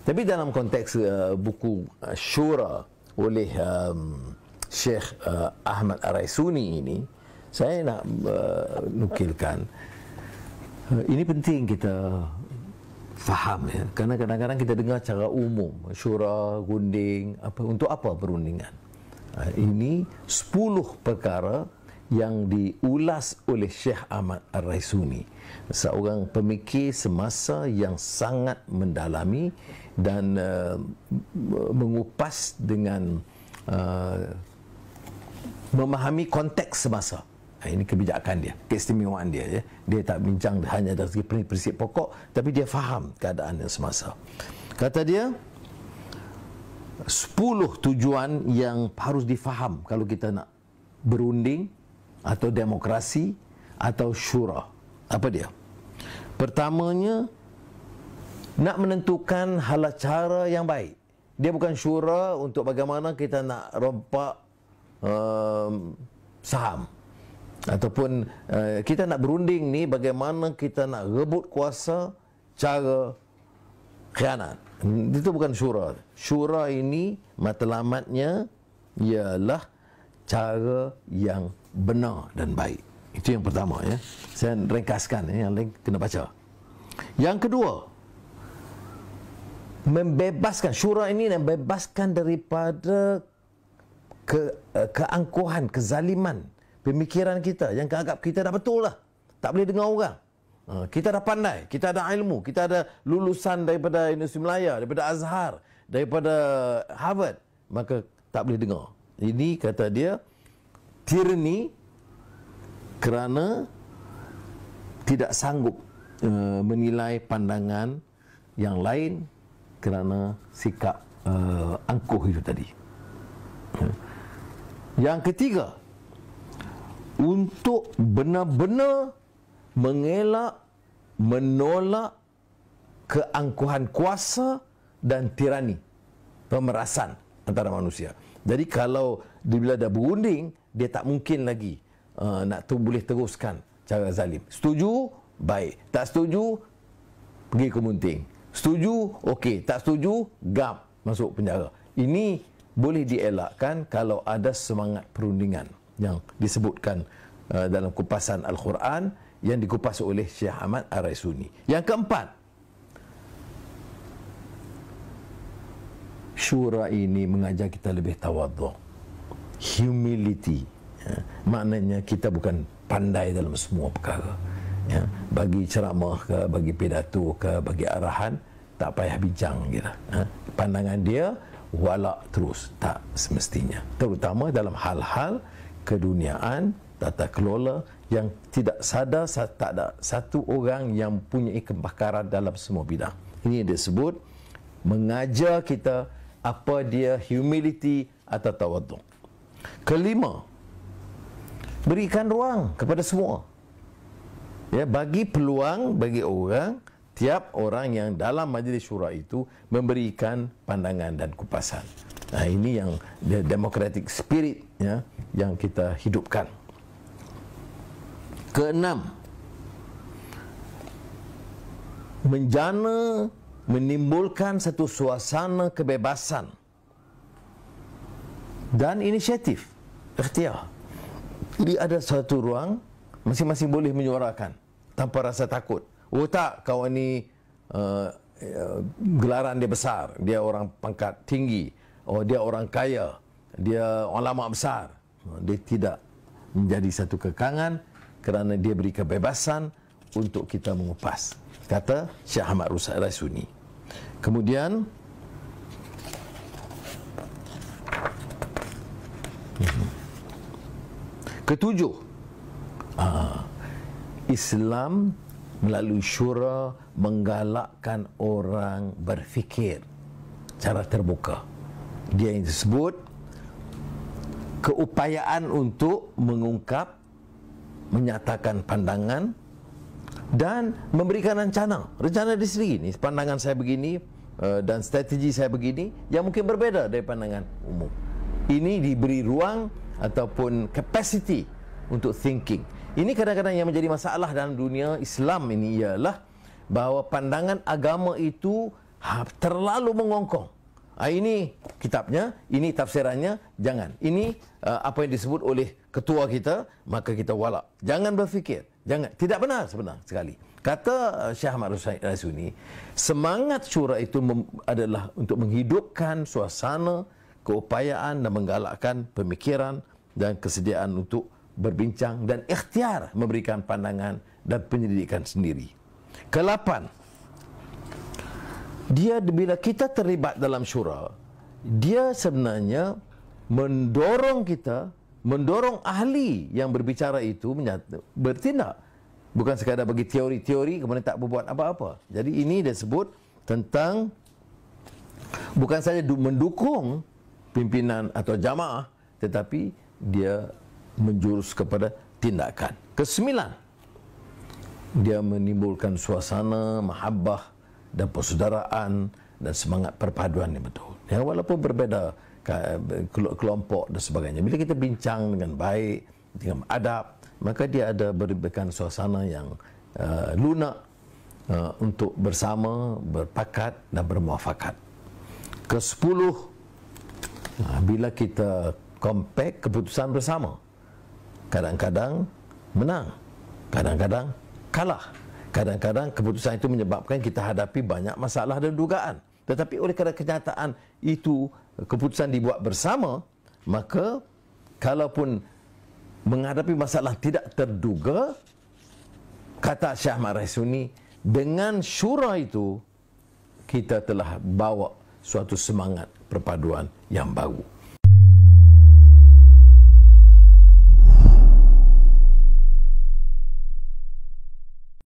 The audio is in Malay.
Tapi dalam konteks buku Syura oleh Syekh Ahmad Ar-Raisuni ini, saya nak nukilkan ini penting kita faham, ya. Kerana kadang-kadang kita dengar cara umum syura, gunding, untuk apa perundingan. Ini 10 perkara yang diulas oleh Syekh Ahmad Ar-Raisuni, seorang pemikir semasa yang sangat mendalami dan mengupas dengan memahami konteks semasa. Ini kebijakan dia, keistimewaan dia, ya. Dia tak bincang hanya dari segi prinsip pokok, tapi dia faham keadaan yang semasa. Kata dia, 10 tujuan yang harus difaham kalau kita nak berunding atau demokrasi atau syura. Apa dia? Pertamanya, nak menentukan hala cara yang baik. Dia bukan syura untuk bagaimana kita nak rompak saham, ataupun kita nak berunding ni bagaimana kita nak rebut kuasa cara khianat. Itu bukan syura. Syura ini matlamatnya ialah cara yang benar dan baik. Itu yang pertama, ya. Saya ringkaskan, yang lain kena baca. Yang kedua, membebaskan. Syura ini membebaskan daripada keangkuhan, kezaliman pemikiran kita yang anggap kita dah betul lah, tak boleh dengar orang. Kita dah pandai, kita ada ilmu, kita ada lulusan daripada Universiti Melaya, daripada Azhar, daripada Harvard, maka tak boleh dengar. Ini kata dia tirani kerana tidak sanggup menilai pandangan yang lain kerana sikap angkuh itu tadi. Yang ketiga, untuk benar-benar mengelak, menolak keangkuhan kuasa dan tirani, pemerasan antara manusia. Jadi kalau bila dah berunding, dia tak mungkin lagi nak boleh teruskan cara zalim. Setuju? Baik. Tak setuju? Pergi ke munting. Setuju? Okey. Tak setuju? Gap, masuk penjara. Ini boleh dielakkan kalau ada semangat perundingan yang disebutkan dalam kupasan Al-Quran yang dikupas oleh Syekh Ahmad Ar-Raisuni. Yang keempat, syura ini mengajar kita lebih tawadhu, humility. Maknanya kita bukan pandai dalam semua perkara. Bagi ceramah ke, bagi pidato ke, bagi arahan, tak payah bincang kita. Pandangan dia walak terus, tak semestinya. Terutama dalam hal-hal keduniaan, tata kelola yang tidak sadar, tak ada satu orang yang punya kepakaran dalam semua bidang. Ini disebut mengajar kita apa dia humility atau tawadhu. Kelima, berikan ruang kepada semua. Ya, bagi peluang bagi orang, tiap orang yang dalam majlis syura itu memberikan pandangan dan kupasan. Nah, ini yang democratic spirit, ya, yang kita hidupkan. Keenam, menjana menimbulkan satu suasana kebebasan dan inisiatif, ikhtiar. Jadi ada satu ruang, masing-masing boleh menyuarakan tanpa rasa takut. Oh tak, kawan ni gelaran dia besar, dia orang pangkat tinggi, oh dia orang kaya, dia ulama besar. Dia tidak menjadi satu kekangan kerana dia beri kebebasan untuk kita mengupas, kata Syekh Ahmad Ar-Raisuni. Kemudian ketujuh, Islam melalui syura menggalakkan orang berfikir cara terbuka. Dia yang disebut keupayaan untuk mengungkap, menyatakan pandangan dan memberikan rencana di sendiri. Ni pandangan saya begini dan strategi saya begini yang mungkin berbeza dari pandangan umum. Ini diberi ruang ataupun capacity untuk thinking. Ini kadang-kadang yang menjadi masalah dalam dunia Islam ini ialah bahawa pandangan agama itu terlalu mengongkong. Ini kitabnya, ini tafsirannya, jangan. Ini apa yang disebut oleh ketua kita, maka kita walak. Jangan berfikir. Jangan. Tidak benar sebenarnya sekali. Kata Syekh Ahmad Rasuni, semangat syura itu adalah untuk menghidupkan suasana, keupayaan dan menggalakkan pemikiran dan kesediaan untuk berbincang dan ikhtiar memberikan pandangan dan penyelidikan sendiri. Ke-8, dia bila kita terlibat dalam syura, dia sebenarnya mendorong kita, mendorong ahli yang berbicara itu bertindak. Bukan sekadar bagi teori-teori kemudian tak berbuat apa-apa. Jadi ini dia sebut tentang bukan saja mendukung pimpinan atau jamaah, tetapi dia menjurus kepada tindakan. Ke-9, dia menimbulkan suasana mahabbah dan persaudaraan dan semangat perpaduan yang betul. Ya, walaupun berbeza kelompok dan sebagainya, bila kita bincang dengan baik, dengan adab, maka dia ada berikan suasana yang lunak untuk bersama, berpakat dan bermuafakat. Ke-10, bila kita compact keputusan bersama, kadang-kadang menang, kadang-kadang kalah. Kadang-kadang keputusan itu menyebabkan kita hadapi banyak masalah dan dugaan. Tetapi oleh kerana kenyataan itu keputusan dibuat bersama, maka kalaupun menghadapi masalah tidak terduga, kata Syekh Ahmad Rasuni, dengan syura itu kita telah bawa suatu semangat perpaduan yang baru.